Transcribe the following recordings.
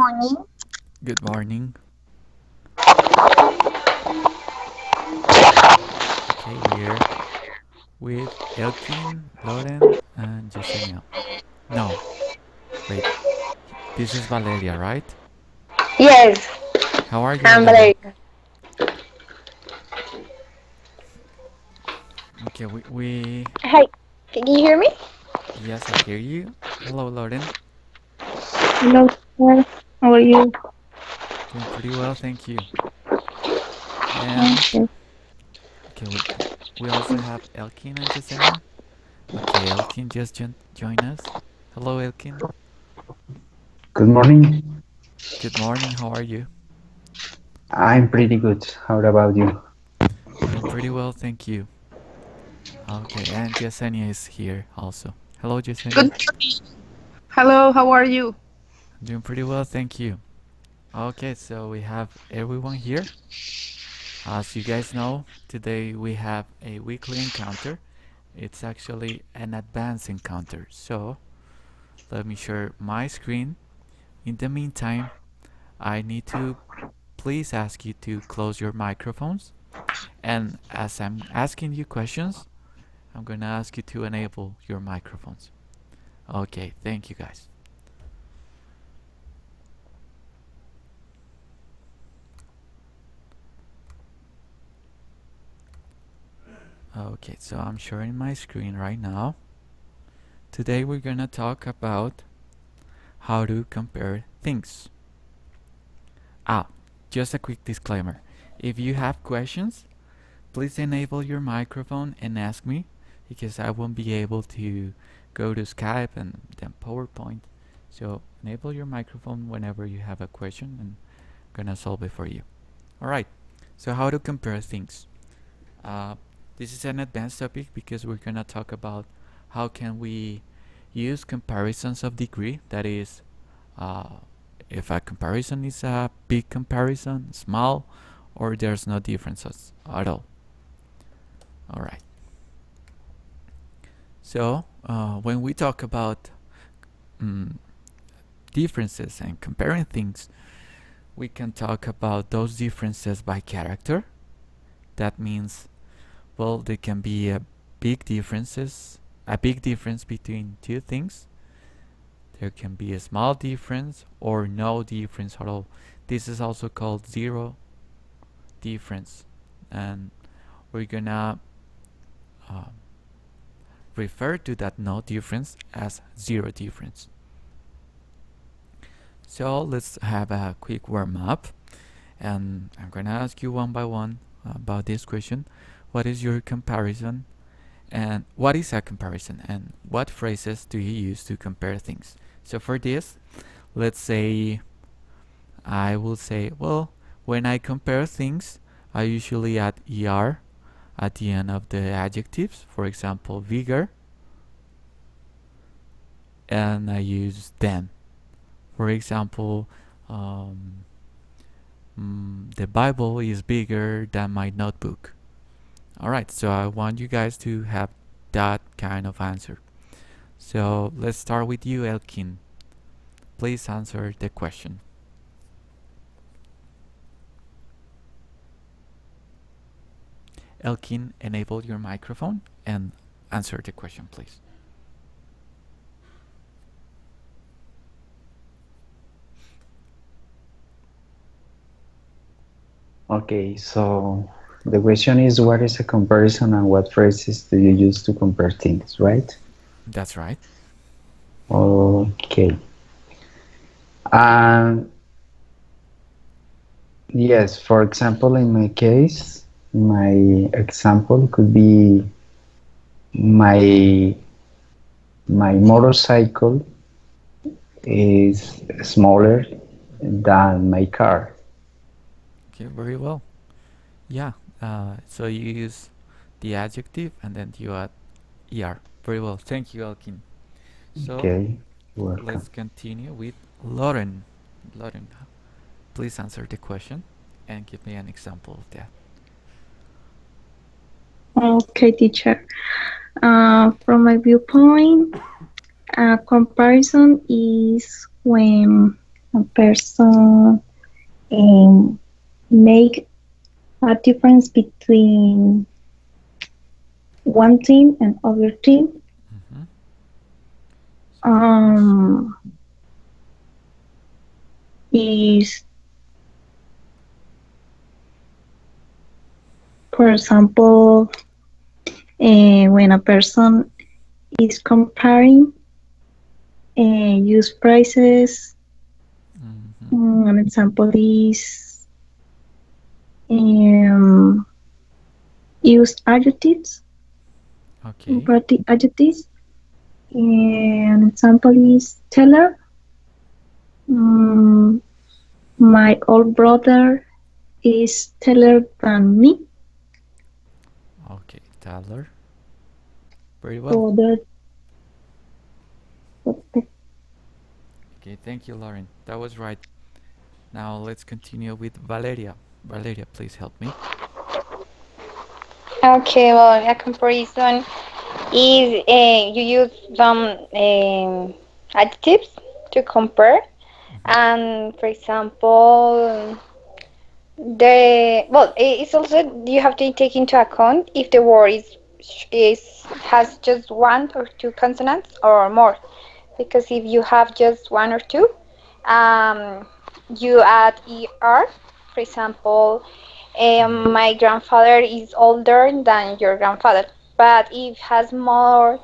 morning. Good morning. Okay, we're with Elkin, Lauren, and Yesenia. No, wait. This is Valeria, right? Yes, How are you, I'm Valeria? Valeria. Okay, we Hi, can you hear me? yes, I hear you. Hello, Lauren. Hello, sir. How are you? Doing pretty well, thank you. And Okay. okay, we also have Elkin and Yesenia. Okay, Elkin just join us. Hello, Elkin. Good morning. Good morning. How are you? I'm pretty good. How about you? Doing pretty well, thank you. Okay, and Yesenia is here also. Hello, Yesenia. Good morning. Hello, how are you? Doing pretty well, thank you. Okay, so we have everyone here. As you guys know, today we have a weekly encounter. It's actually an advanced encounter. So let me share my screen. In the meantime, I need to please ask you to close your microphones. And as I'm asking you questions, I'm going to ask you to enable your microphones. Okay, thank you guys. Okay, so I'm sharing my screen right now. Today we're going to talk about how to compare things. Ah, just a quick disclaimer. If you have questions, please enable your microphone and ask me because I won't be able to go to Skype and then PowerPoint. So enable your microphone whenever you have a question and I'm gonna solve it for you. Alright, so how to compare things. Uh, this is an advanced topic because we're gonna talk about how can we use comparisons of degree, that is uh, if a comparison is a big comparison, small, or there's no differences at all. All right. So when we talk about mm, differences and comparing things, we can talk about those differences by character. That means, well, there can be a big difference between two things. There can be a small difference or no difference at all. This is also called zero difference, and we're gonna uh, refer to that no difference as zero difference. So let's have a quick warm up, and I'm gonna ask you one by one about this question. What is your comparison, and what is a comparison, and what phrases do you use to compare things? So for this, let's say I will say, well, when I compare things, I usually add er at the end of the adjectives. For example, bigger, and I use than. For example, um, the Bible is bigger than my notebook. Alright, so I want you guys to have that kind of answer. So let's start with you, Elkin. Please answer the question. Elkin, enable your microphone and answer the question, please. Okay, so the question is what is a comparison and what phrases do you use to compare things, right? That's right. Okay. Um, yes, for example, in my case, my example could be my my motorcycle is smaller than my car. Okay, very well. Yeah, so you use the adjective and then you add er. Very well. Thank you, Elkin. So Okay, welcome. let's continue with Lauren. Lauren, please answer the question and give me an example of that. Okay, teacher. From my viewpoint, a comparison is when a person make a difference between one team and other team. Mm-hmm. Is, for example, when a person is comparing use prices. Mm-hmm. An example is um, use adjectives, Okay. comparative adjectives. An example is teller. Um, my old brother is taller than me. Okay, Tyler. Very well. So that, Okay, thank you, Lauren. That was right. Now let's continue with Valeria. Valeria, please help me. Okay, well, a comparison is you use some adjectives to compare, Mm-hmm. and for example, it's also you have to take into account if the word is has just one or two consonants or more, because if you have just one or two, um, you add er. For example, my grandfather is older than your grandfather, but if has um,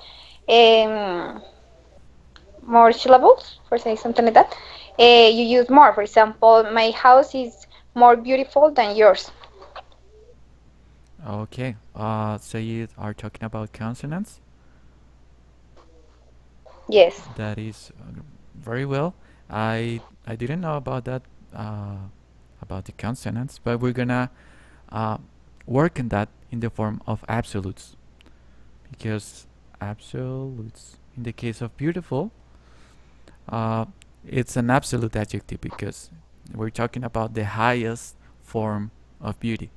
more syllables, for say something like that, you use more. For example, my house is more beautiful than yours. Okay. So you are talking about consonants. Yes. That is very well. I didn't know about that about the consonants, but we're gonna uh, work in that in the form of absolutes, because absolutes in the case of beautiful, uh, it's an absolute adjective because we're talking about the highest form of beauty.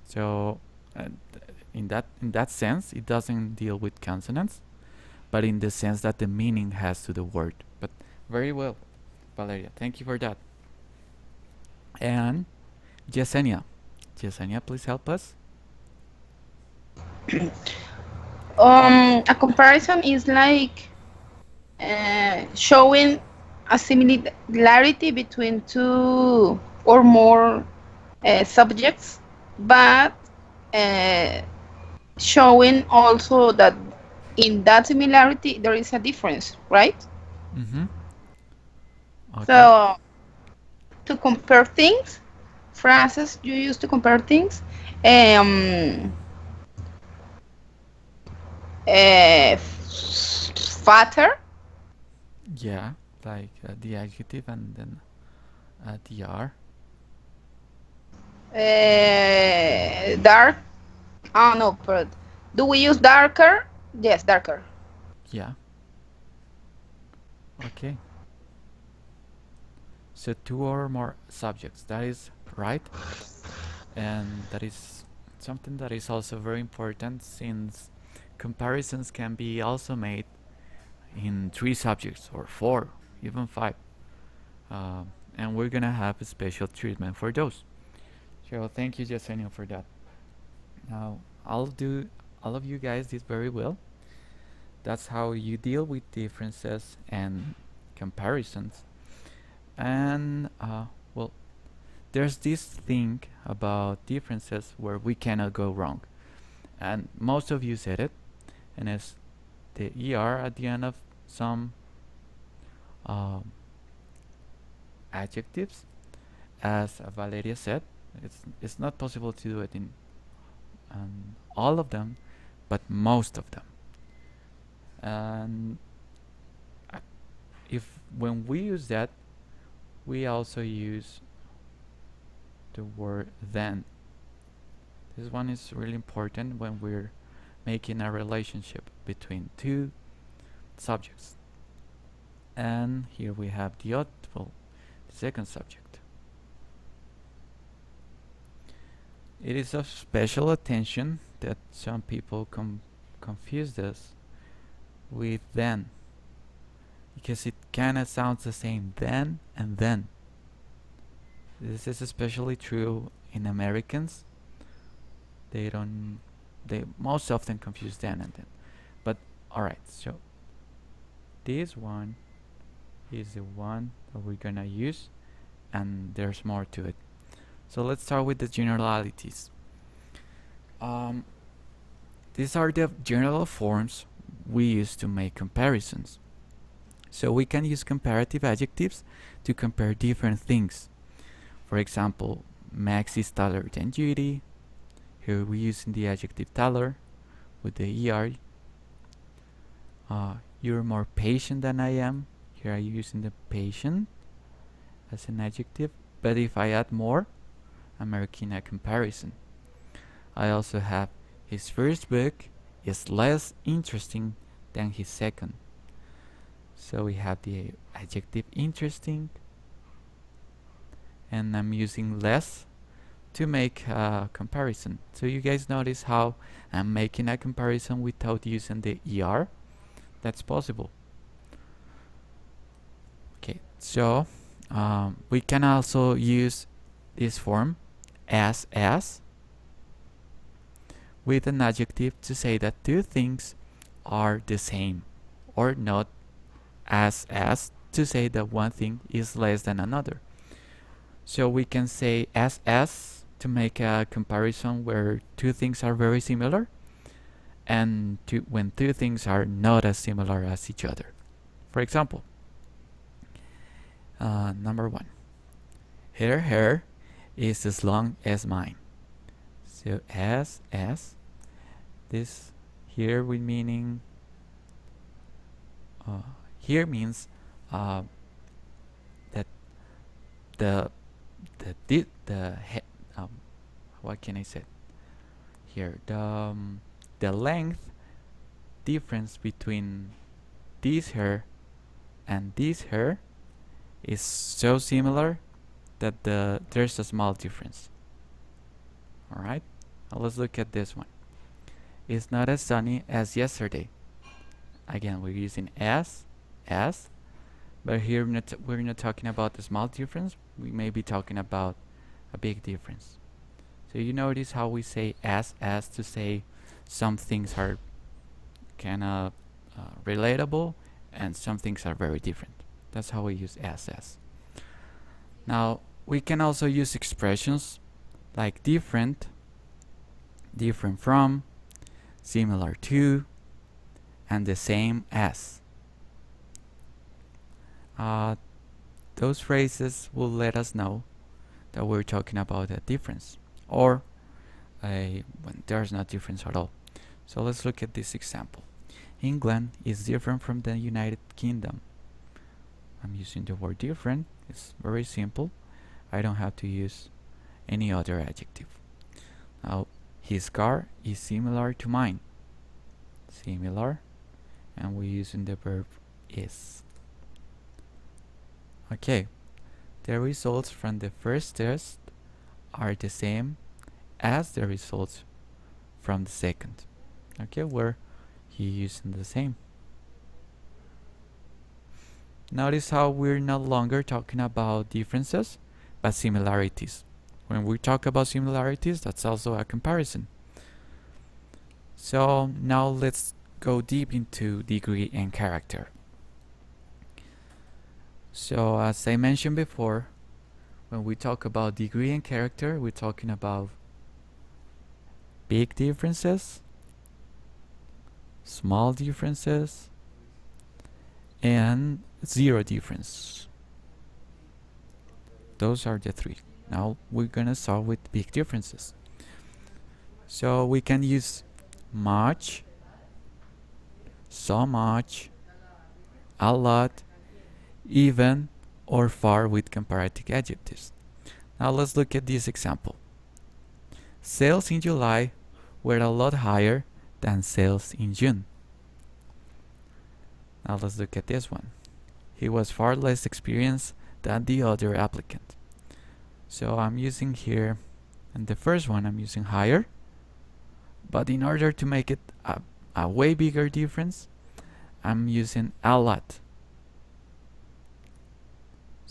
So uh, in that sense, it doesn't deal with consonants, but in the sense that the meaning has to the word. But very well, Valeria. Thank you for that. And Yesenia. Yesenia, please help us. A comparison is like showing a similarity between two or more subjects, but uh, showing also that in that similarity there is a difference, right? Mm-hmm. Okay. So to compare things, phrases you use to compare things, um, fatter, Yeah, like the adjective and then the dark. Oh no, but do we use darker? Yes, darker. Yeah. Okay. So two or more subjects. That is right, and that is something that is also very important since comparisons can be also made in three subjects or four, even five. Uh, and we're gonna have a special treatment for those. So thank you, Yesenia, for that. Now I'll do all of you guys did very well. That's how you deal with differences and comparisons. And well, there's this thing about differences where we cannot go wrong, and most of you said it, and it's the er at the end of some um, adjectives. As Valeria said, it's not possible to do it in all of them, but most of them. And if when we use that, we also use the word then. This one is really important when we're making a relationship between two subjects. And here we have the audible, the second subject. It is of special attention that some people confuse this with then. because it kind of sounds the same, then and then. This is especially true in Americans. They most often confuse then and then. But alright, so this one is the one that we're gonna use, and there's more to it. So let's start with the generalities. These are the general forms we use to make comparisons. So we can use comparative adjectives to compare different things. For example, Max is taller than Judy. Here we're using the adjective taller with the ER. You're more patient than I am. Here I'm using the patient as an adjective. But if I add more, I'm making a comparison. I also have his first book is less interesting than his second. So we have the adjective interesting, and I'm using less to make a comparison. So you guys notice how I'm making a comparison without using the ER? That's possible. Okay, so we can also use this form as with an adjective to say that two things are the same, or not as to say that one thing is less than another. So we can say as to make a comparison where two things are very similar, and when two things are not as similar as each other. For example, number one, her hair is as long as mine. So as this here with meaning here means that what can I say here, the length difference between this hair and this hair is so similar that there's a small difference. Alright, now let's look at this one. It's not as sunny as yesterday. Again, we're using as, but here we're not talking about a small difference. We may be talking about a big difference. So you notice how we say as to say some things are kind of relatable and some things are very different. That's how we use as. Now we can also use expressions like different from, similar to, and the same as. Those phrases will let us know that we're talking about a difference, or when there's no difference at all. So let's look at this example. England is different from the United Kingdom. I'm using the word different. It's very simple. I don't have to use any other adjective. Now, his car is similar to mine. Similar, and we're using the verb is. Okay, the results from the first test are the same as the results from the second. Okay, where he using the same. Notice how we're no longer talking about differences, but similarities. When we talk about similarities, that's also a comparison. So now let's go deep into degree and character. So as I mentioned before, when we talk about degree and character, we're talking about big differences, small differences, and zero difference. Those are the three. Now we're gonna start with big differences. So we can use much, so much, a lot, even, or far with comparative adjectives. Now let's look at this example. Sales in July were a lot higher than sales in June. Now let's look at this one. He was far less experienced than the other applicant. So I'm using here, and the first one I'm using higher, but in order to make it a way bigger difference, I'm using a lot.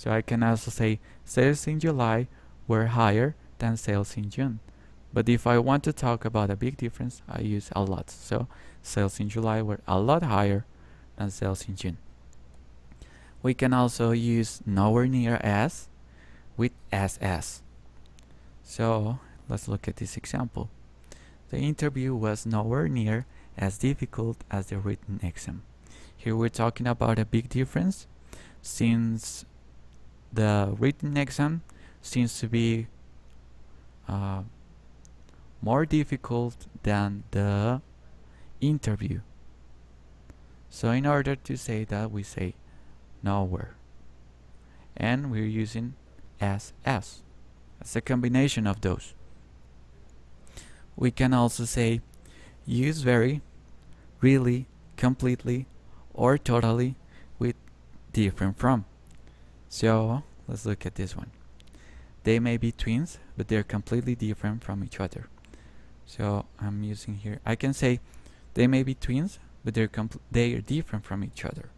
So I can also say sales in July were higher than sales in June. But if I want to talk about a big difference, I use a lot. So sales in July were a lot higher than sales in June. We can also use nowhere near as with as. So let's look at this example. The interview was nowhere near as difficult as the written exam. Here we're talking about a big difference, since the written exam seems to be more difficult than the interview. So in order to say that, we say nowhere, and we're using as. It's a combination of those. We can also say use very, really, completely, or totally with different from. So let's look at this one. They may be twins, but they're completely different from each other. So I'm using here, I can say they may be twins, but they are different from each other.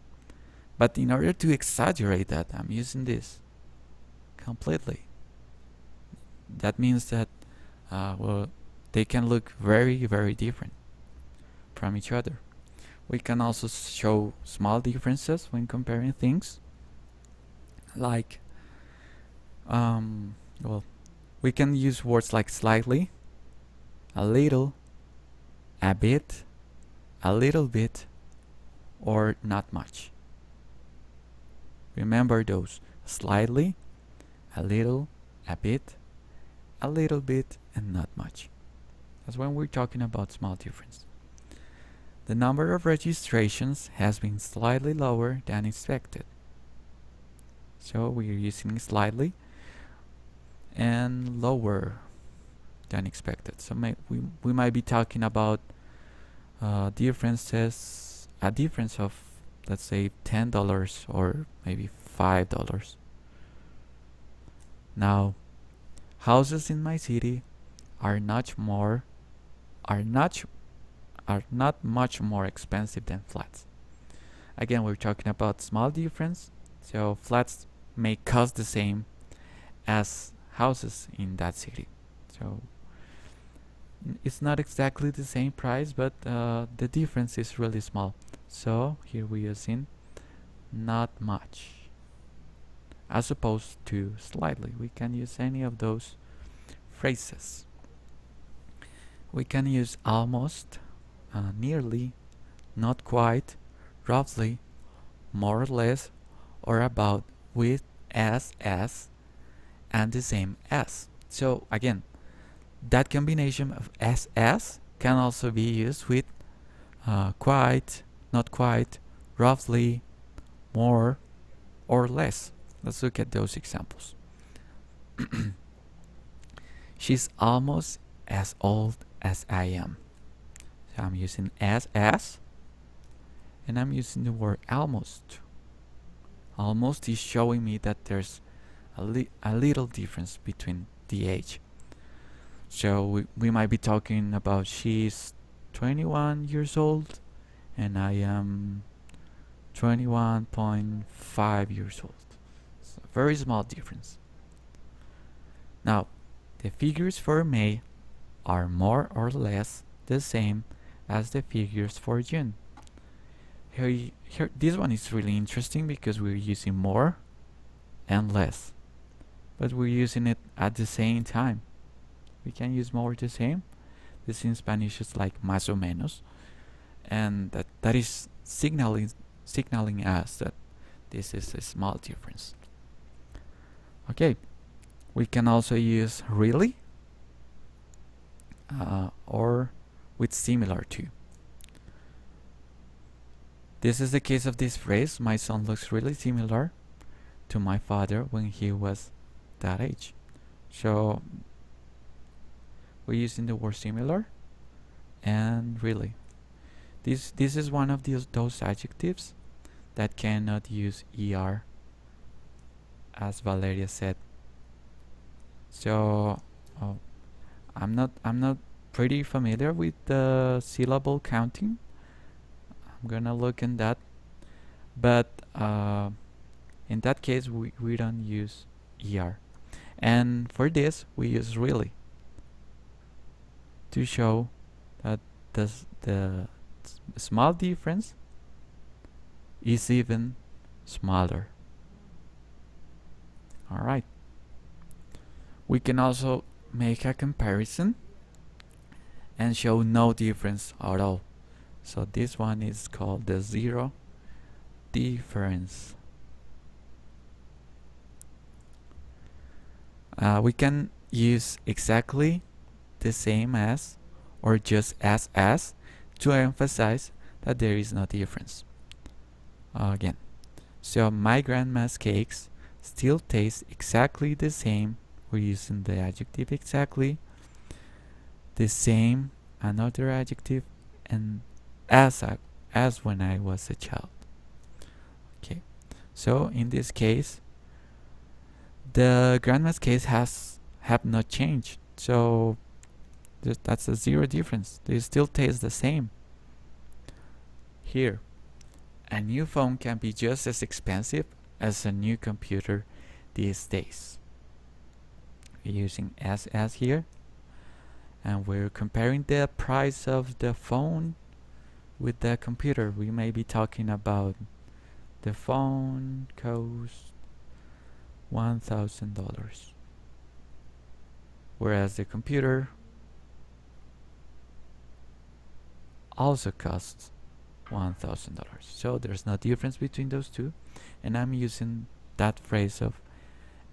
But in order to exaggerate that, I'm using this completely. That means that well, they can look very, very different from each other. We can also show small differences when comparing things, like well, we can use words like slightly, a little, a bit, a little bit, or not much. Remember those: slightly, a little, a bit, a little bit, and not much. That's when we're talking about small difference. The number of registrations has been slightly lower than expected. So we're using slightly and lower than expected. So we might be talking about differences, a difference of, let's say, $10 or maybe $5. Now, houses in my city are not much more expensive than flats. Again, we're talking about small difference, so flats may cost the same as houses in that city. So it's not exactly the same price, but the difference is really small. So here we are using not much as opposed to slightly. We can use any of those phrases. We can use almost, nearly, not quite, roughly, more or less, or about, with, as, and the same as. So again, that combination of as can also be used with quite, not quite, roughly, more, or less. Let's look at those examples. She's almost as old as I am. So I'm using as, and I'm using the word almost. Almost is showing me that there's a little difference between the age. So we might be talking about she's 21 years old and I am 21.5 years old. It's a very small difference. Now, the figures for May are more or less the same as the figures for June. Here, this one is really interesting because we're using more and less, but we're using it at the same time. We can use more the same. This in Spanish is like más o menos, and that is signaling us that this is a small difference. Okay, we can also use really or with similar to. This is the case of this phrase: my son looks really similar to my father when he was that age. So we're using the word similar and really. This is one of those adjectives that cannot use er, as Valeria said. So I'm not pretty familiar with the syllable counting. I'm gonna look in that, but In that case, we don't use er. And for this, we use really to show that the small difference is even smaller. Alright. We can also make a comparison and show no difference at all. So this one is called the zero difference. We can use exactly the same as or just as to emphasize that there is no difference. Again, so my grandma's cakes still taste exactly the same. We're using the adjective exactly, the same, another adjective, and as when I was a child. Okay, so in this case, the grandma's case have not changed. So that's a zero difference. They still taste the same. Here, a new phone can be just as expensive as a new computer these days. We're using as here, and we're comparing the price of the phone with the computer. We may be talking about the phone costs $1,000, whereas the computer also costs $1,000. So there's no difference between those two, and I'm using that phrase of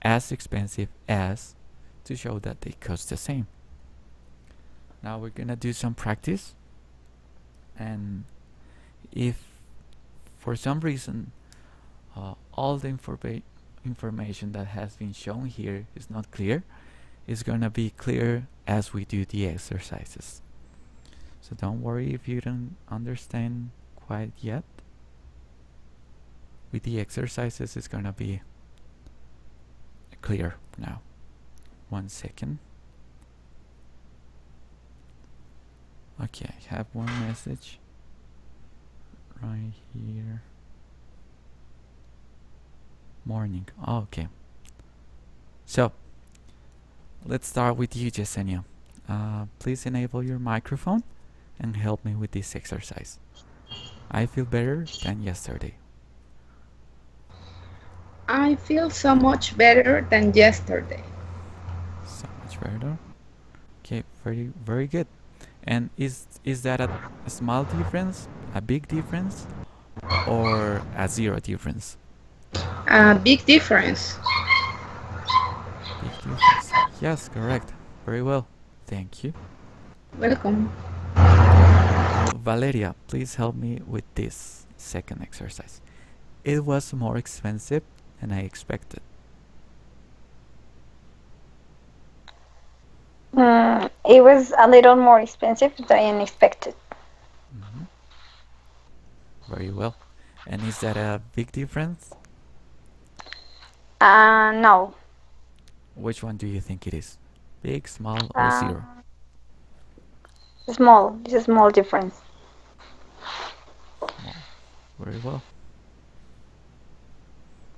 as expensive as to show that they cost the same. Now we're gonna do some practice, and if for some reason all the information that has been shown here is not clear, it's gonna be clear as we do the exercises. So don't worry if you don't understand quite yet. With the exercises, it's gonna be clear now. 1 second. Okay, I have one message right here. Morning. Oh, okay. So let's start with you, Yesenia. Please enable your microphone and help me with this exercise. I feel better than yesterday. I feel so much better than yesterday. So much better. Okay, very good. And is that a small difference, a big difference, or a zero difference? A big difference. Big difference. Yes, correct. Very well. Thank you. Welcome. Valeria, please help me with this second exercise. It was more expensive than I expected. It was a little more expensive than I expected. Very well. And is that a big difference? No. Which one do you think it is? Big, small, or zero? Small. It's a small difference. Small. Very well.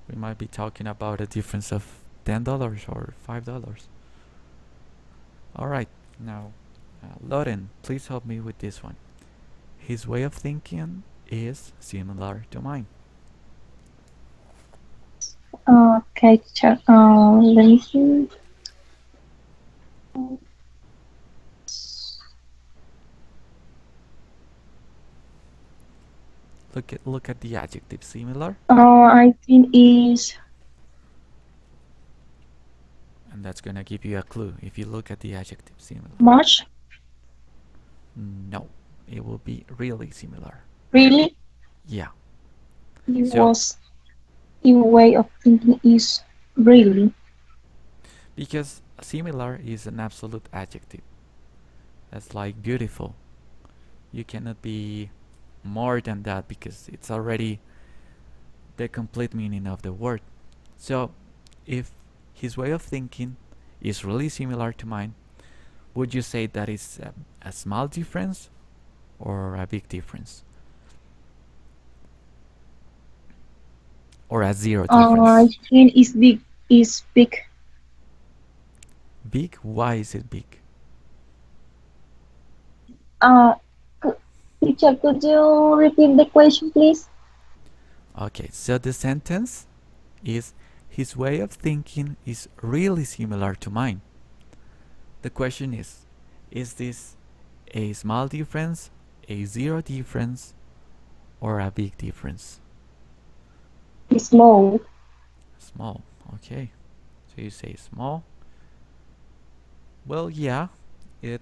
We might be talking about a difference of $10 or $5. Alright, now Loren, please help me with this one. His way of thinking is similar to mine. Okay, teacher. Let me see. Look at the adjective similar. I think is. And that's gonna give you a clue if you look at the adjective similar. Much? No, it will be really similar. Really? Yeah. It was. Your way of thinking is really. Because similar is an absolute adjective. That's like beautiful. You cannot be more than that because it's already the complete meaning of the word. So if his way of thinking is really similar to mine, would you say that it's a small difference or a big difference? or a zero I difference? think is big. Is big. Big? Why is it big? Uh, Teacher, could you repeat the question, please? Okay, so the sentence is his way of thinking is really similar to mine. The question is this a small difference, a zero difference, or a big difference? Small. Small, okay. So you say small. Well, yeah, it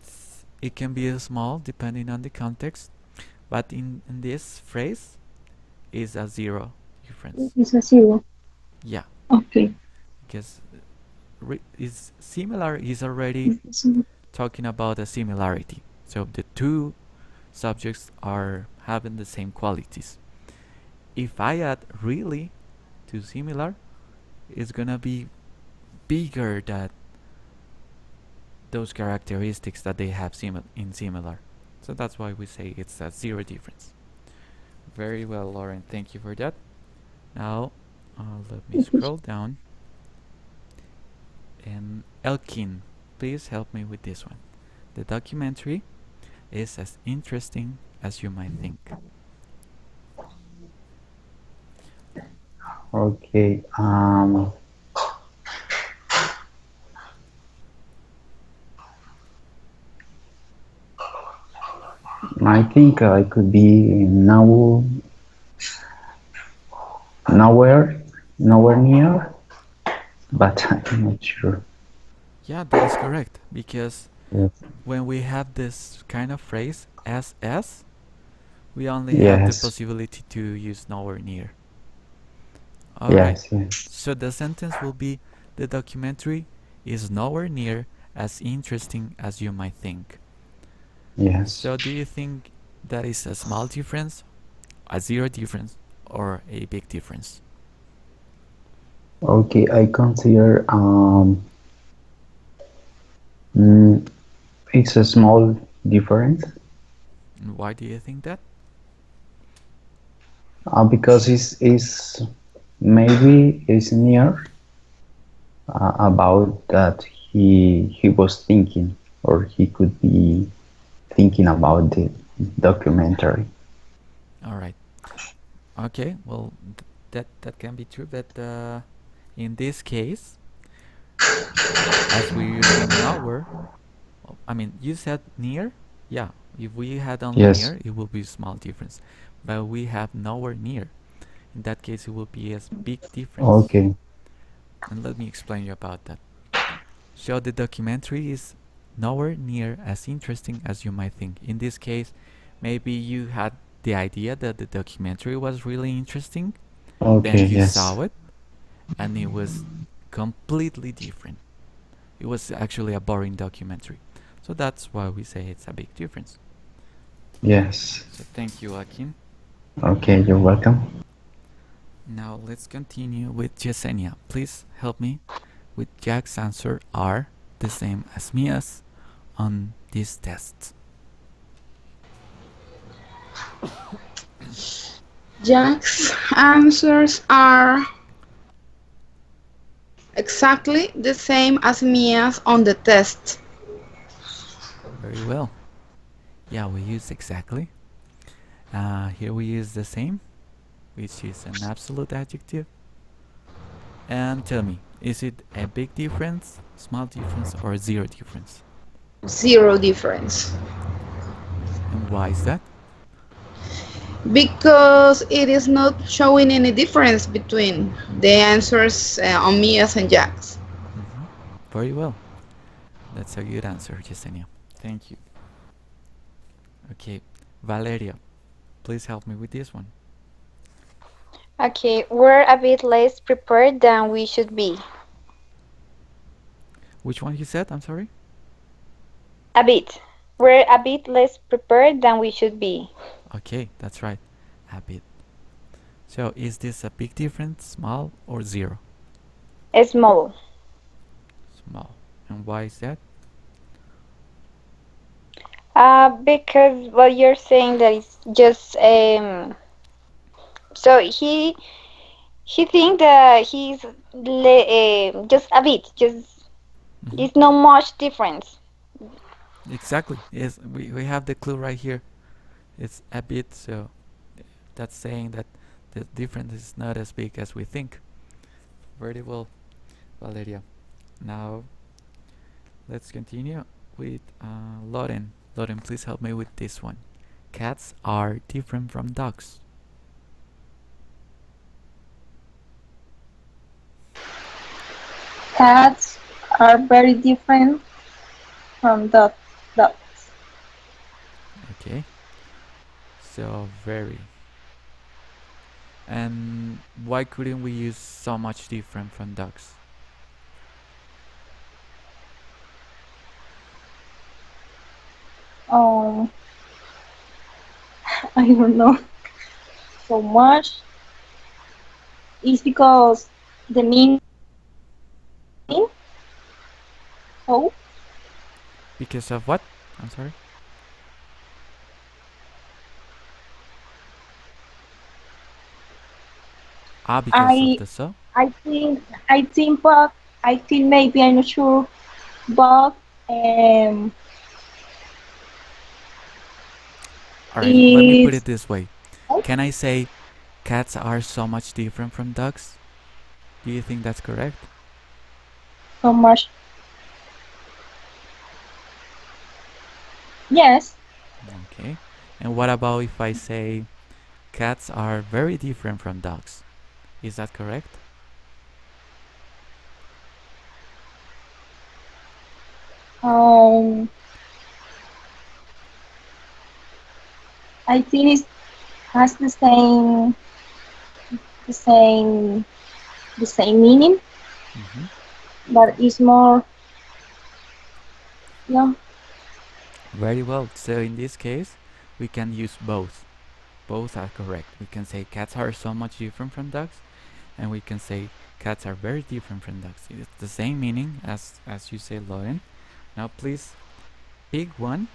can be small depending on the context, but in this phrase is a zero difference. It's a zero. Yeah, Okay. because is similar is already talking about a similarity. So the two subjects are having the same qualities. If I add really to similar, it's gonna be bigger than those characteristics that they have in similar. So that's why we say it's a zero difference. Very well, Lauren. Thank you for that. Now, let me scroll down. And Elkin, please help me with this one. The documentary is as interesting as you might think. Okay. I think I could be nowhere near, but I'm not sure. Yeah, that is correct, because Yes. when we have this kind of phrase as, we only have the Yes. possibility to use nowhere near. Alright, Yes. Yes. so the sentence will be the documentary is nowhere near as interesting as you might think. Yes. So do you think that is a small difference, a zero difference, or a big difference? Okay. I consider mm, it's a small difference And why do you think that? because it's maybe it's near about that he was thinking or he could be thinking about the documentary. Alright. Okay, well, that can be true, but in this case, as we're using nowhere, I mean, you said near? Yeah, if we had only Yes. near, it would be a small difference. But we have nowhere near. In that case, it will be a big difference. Okay. And let me explain you about that. So the documentary is nowhere near as interesting as you might think. In this case, maybe you had the idea that the documentary was really interesting, Okay. then you Yes. saw it, and it was completely different. It was actually a boring documentary. So that's why we say it's a big difference. Yes. So thank you, Akin. Okay. You're welcome. Now let's continue with Yesenia. Please help me with Jack's answer are the same as Mia's on this test. Jack's answers are exactly the same as Mia's on the test. Very well. Yeah, we use exactly. Here we use the same, which is an absolute adjective. And tell me, is it a big difference, small difference, or zero difference? Zero difference. And why is that? Because it is not showing any difference between the answers on Mia's and Jack's. Very well. That's a good answer, Yesenia. Thank you. Okay, Valeria, please help me with this one. Okay, we're a bit less prepared than we should be. Which one you said? I'm sorry? A bit. We're a bit less prepared than we should be. Okay, that's right. A bit. So is this a big difference, small or zero? Small. Small. And why is that? Because what you're saying that it's just so He think that he's just a bit, just there's not much difference. Exactly. Yes, we have the clue right here. It's a bit, so that's saying that the difference is not as big as we think. Very well, Valeria. Now let's continue with Loren. Loren, please help me with this one. Cats are different from dogs. Cats are very different from dogs. Okay. So very. And why couldn't we use so much different from dogs? Um, I don't know so much. It's because the meaning. Oh, Because of what? I'm sorry. Ah, because of I the so? but I think maybe I'm not sure, but Alright, let me put it's it this way. Can I say cats are so much different from dogs? Do you think that's correct? so much. Yes, Okay. And what about if I say cats are very different from dogs? Is that correct? um, I think it has the same, the same meaning, but it's more, yeah, Very well. So in this case, we can use both. Both are correct. We can say cats are so much different from dogs, and we can say cats are very different from dogs. It's the same meaning as you say, Lauren. Now please pick one.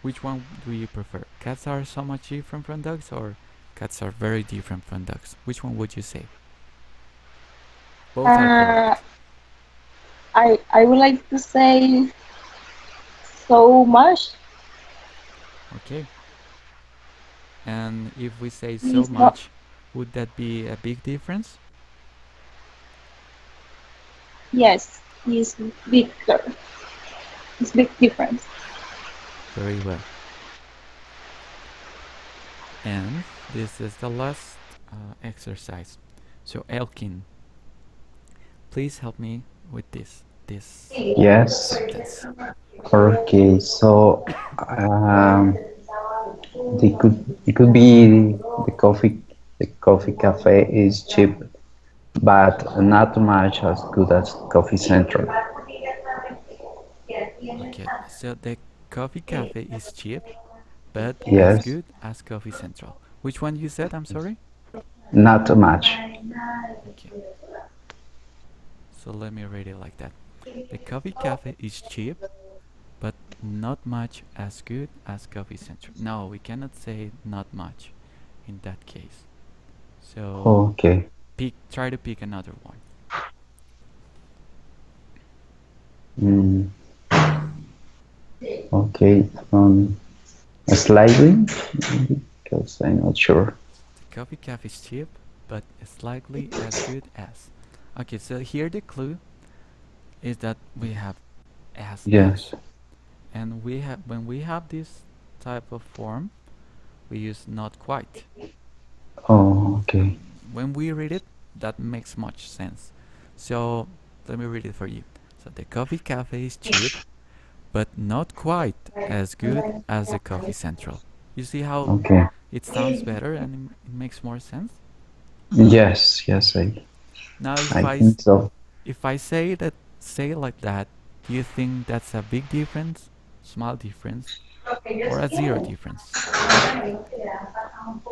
Which one do you prefer? Cats are so much different from dogs, or cats are very different from dogs? Which one would you say? Both are uh, correct. I would like to say so much. Okay. And if we say so It's not, much, would that be a big difference? yes, it's bigger. It's big difference. Very well. And this is the last exercise. So Elkin, please help me with this Yes. sentence. Okay. So they could it could be the coffee cafe is cheap, but not much as good as Coffee Central. Okay, so the coffee cafe is cheap, but as Yes, good as Coffee Central. Which one you said? I'm sorry. not much. Okay, so let me read it like that. The coffee cafe is cheap, but not much as good as Coffee Central. No, we cannot say not much in that case. So Okay. try to pick another one. Mm, okay. Slightly, maybe, because I'm not sure. The coffee cafe is cheap, but slightly as good as. Okay, so here the clue is that we have as good. Yes. And when we have this type of form, we use not quite. Oh, okay. When we read it, that makes much sense. So let me read it for you. So the coffee cafe is cheap, but not quite as good as the Coffee Central. You see how Okay. it sounds better and it makes more sense? Yes. Yes. Now I think so. if I say like that, do you think that's a big difference, small difference, or a zero difference?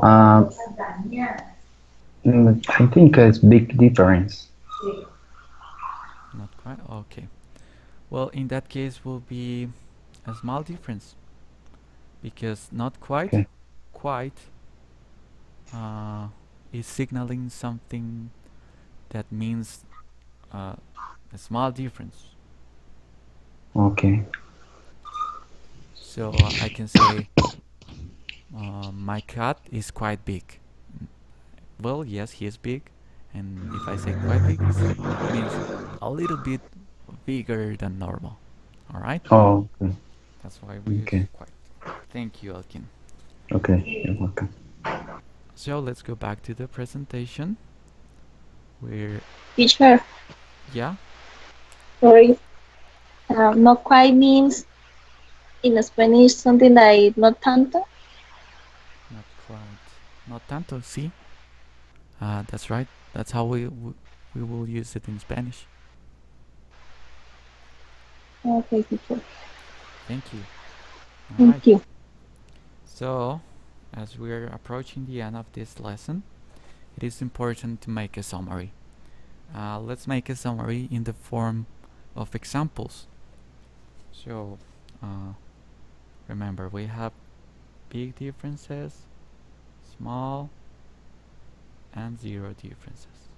Um, I think it's big difference. Not quite. Okay. Well, in that case, will be a small difference because not quite, Okay. quite, uh, is signaling something that means a small difference. Okay. So I can say my cat is quite big. Well, yes, he is big, and if I say quite big, it means a little bit bigger than normal. All right? Oh, okay. That's why we use Okay. quite. Thank you, Elkin. Okay, you're welcome. So let's go back to the presentation. Where, Teacher, yeah, sorry. No quite means in Spanish something like no tanto. not quite, not tanto. See, that's right. That's how we will use it in Spanish. Okay, teacher. Thank you. All Thank right. you. So, as we're approaching the end of this lesson, it is important to make a summary. Let's make a summary in the form of examples. So, remember, we have big differences, small, and zero differences.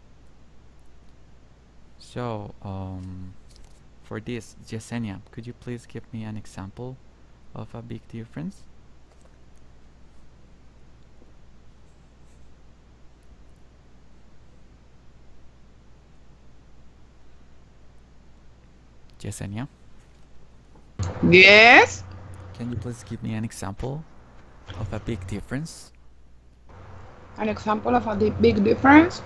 So, for this, Yesenia, could you please give me an example of a big difference? Yesenia, Yes. can you please give me an example of a big difference? An example of a big difference.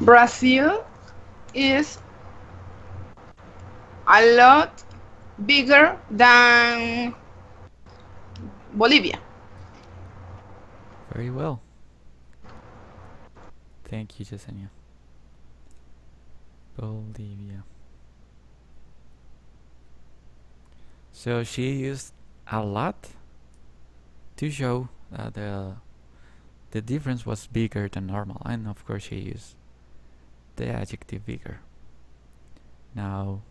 Brazil is a lot bigger than Bolivia. Very well. Thank you, Yesenia. Bolivia. So she used a lot to show that the difference was bigger than normal, and of course she used the adjective bigger. Now,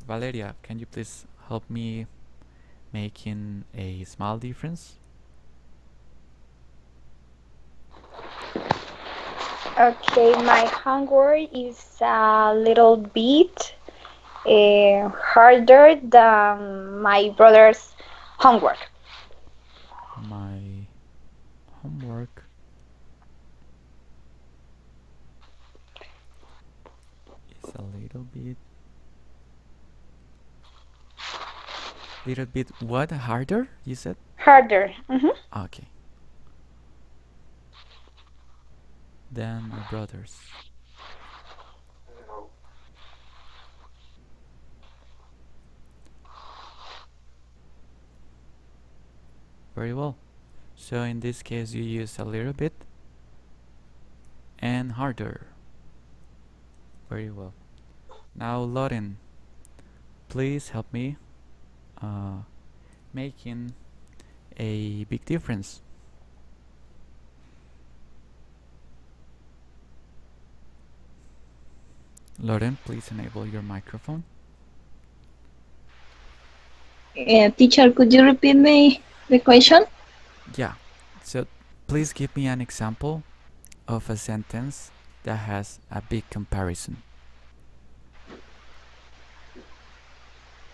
Valeria, can you please help me making a small difference? Okay, my homework is a little bit harder than my brother's homework. My homework is a little bit what, harder, you said? Harder. Okay. Than my brother's. Very well. So in this case you use a little bit and harder. Very well. Now Lauren, please help me making a big difference. Lauren, please enable your microphone. Teacher, could you repeat me the question? Yeah. So please give me an example of a sentence that has a big comparison.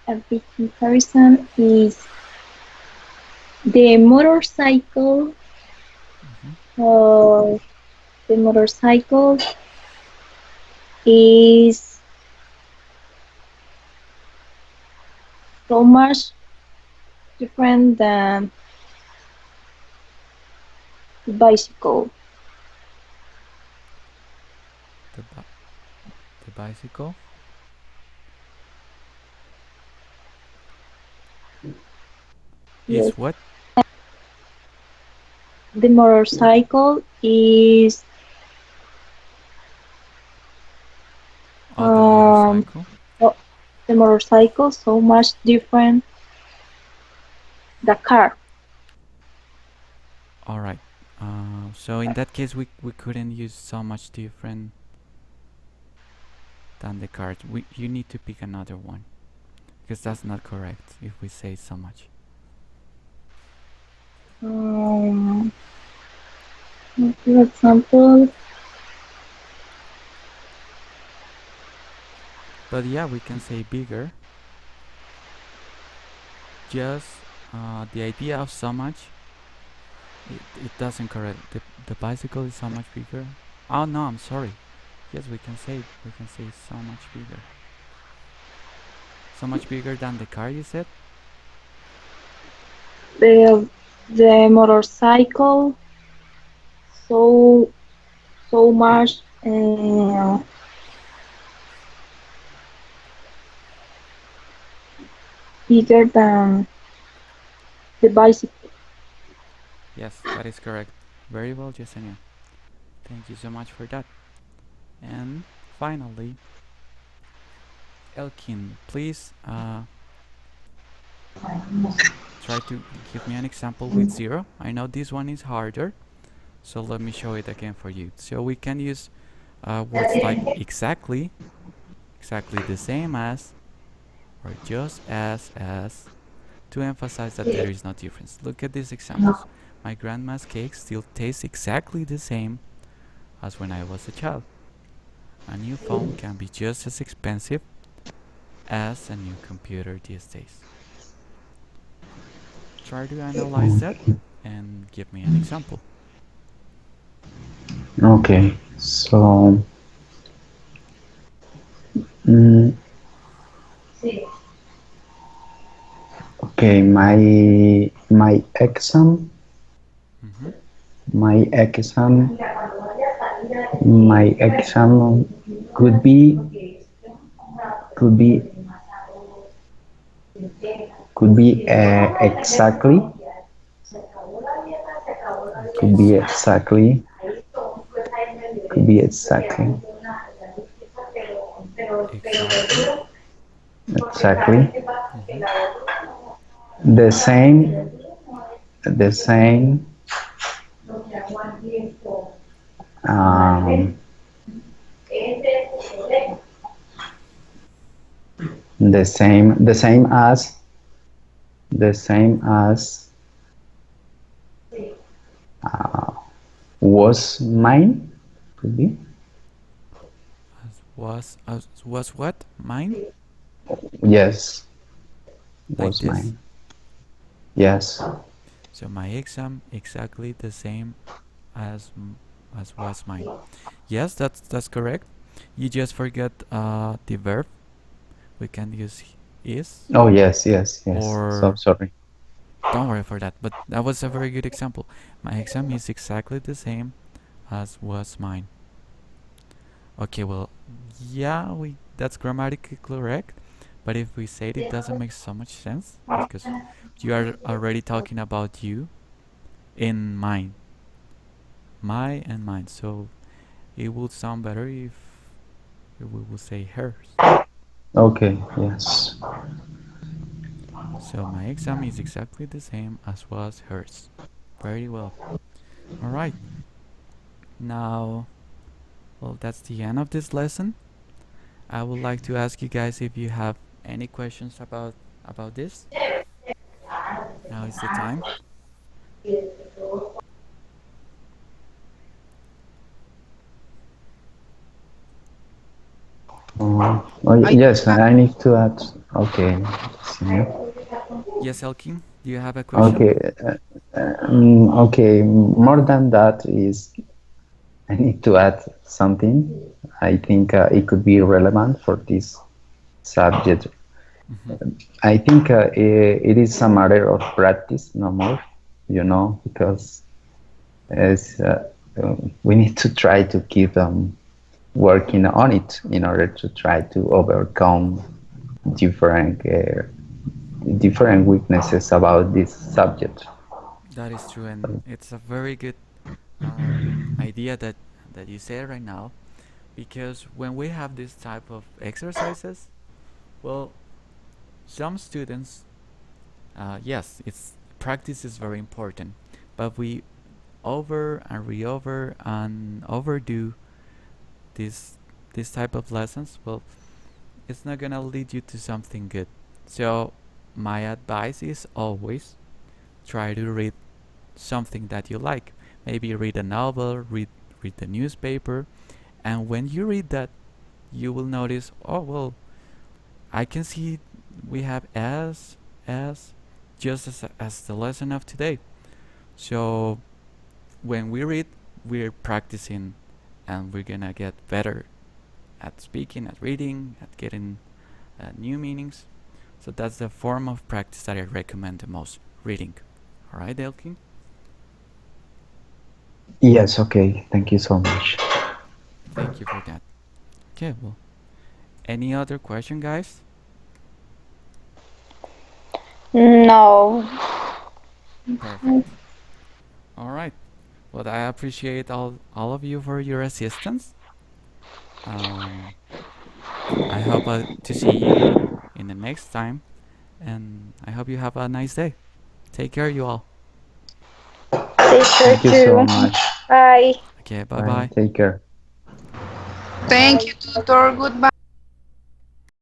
A big comparison is the motorcycle. The motorcycle is so much different than the bicycle. The bicycle? Yes. Is what? The motorcycle is the motorcycle? The motorcycle so much different the car. All right. So in that case, we couldn't use so much different than the car. You need to pick another one. because that's not correct if we say so much. For example, But yeah, we can say bigger. Just the idea of so much, it doesn't correct. The bicycle is so much bigger. Oh no, I'm sorry. Yes, we can say so much bigger. So much bigger than the car, you said? the motorcycle so much bigger than the bicycle. Yes, that is correct. Very well, Yesenia. Thank you so much for that. And finally, Elkin, please try to give me an example with 0. I know this one is harder, so let me show it again for you. So we can use words like exactly the same as, or just as to emphasize that there is no difference. Look at these examples. My grandma's cake still tastes exactly the same as when I was a child. A new phone can be just as expensive as a new computer these days. Try to analyze that and give me an example. Okay, so mm, okay, my exam, Mm-hmm. my exam, my exam could be could be exactly, could be exactly, could be exactly, Exactly. exactly Mm-hmm. the same, the same, um, the same as, the same as was mine, could be. Was what? Mine? Yes, Like was this? mine. Yes. So my exam exactly the same as was mine. Yes, that's correct. You just forget the verb. We can use is, Oh, yes, yes, yes. So or sorry. don't worry for that. But that was a very good example. My exam is exactly the same as was mine. Okay, well, yeah, that's grammatically correct. But if we say it doesn't make so much sense because you are already talking about you in mine, my and mine. So it would sound better if we would say hers. Okay, yes. So my exam is exactly the same as was hers. Very well. All right. Now, well, that's the end of this lesson. I would like to ask you guys if you have any questions about this. Now is the time. Yes, I need to add. Okay. Yes, Elkin, do you have a question? Okay. Okay. More than that is, I need to add something. I think it could be relevant for this subject. Mm-hmm. I think it is a matter of practice, no more. Because as we need to try to keep working on it in order to try to overcome different different weaknesses about this subject. That is true, and it's a very good idea that you say right now, because when we have this type of exercises, well, some students, yes, it's practice is very important, but we over and re-over and overdo this type of lessons. Well, it's not gonna lead you to something good. So my advice is always try to read something that you like. Maybe read a novel, read the newspaper, and when you read that, you will notice, oh well, I can see we have as just as the lesson of today. So when we read, we're practicing, and we're gonna get better at speaking, at reading, at getting new meanings. So that's the form of practice that I recommend the most, reading. All right, Elkin? Yes, okay. Thank you so much. Thank you for that. Okay, well, any other question, guys? No. Perfect. All right. Well, I appreciate all of you for your assistance. I hope to see you in the next time, and I hope you have a nice day. Take care, you all. Take care Thank you so too. much. Bye. Okay, bye Bye. bye. Take care. Thank Bye. you, tutor. Goodbye.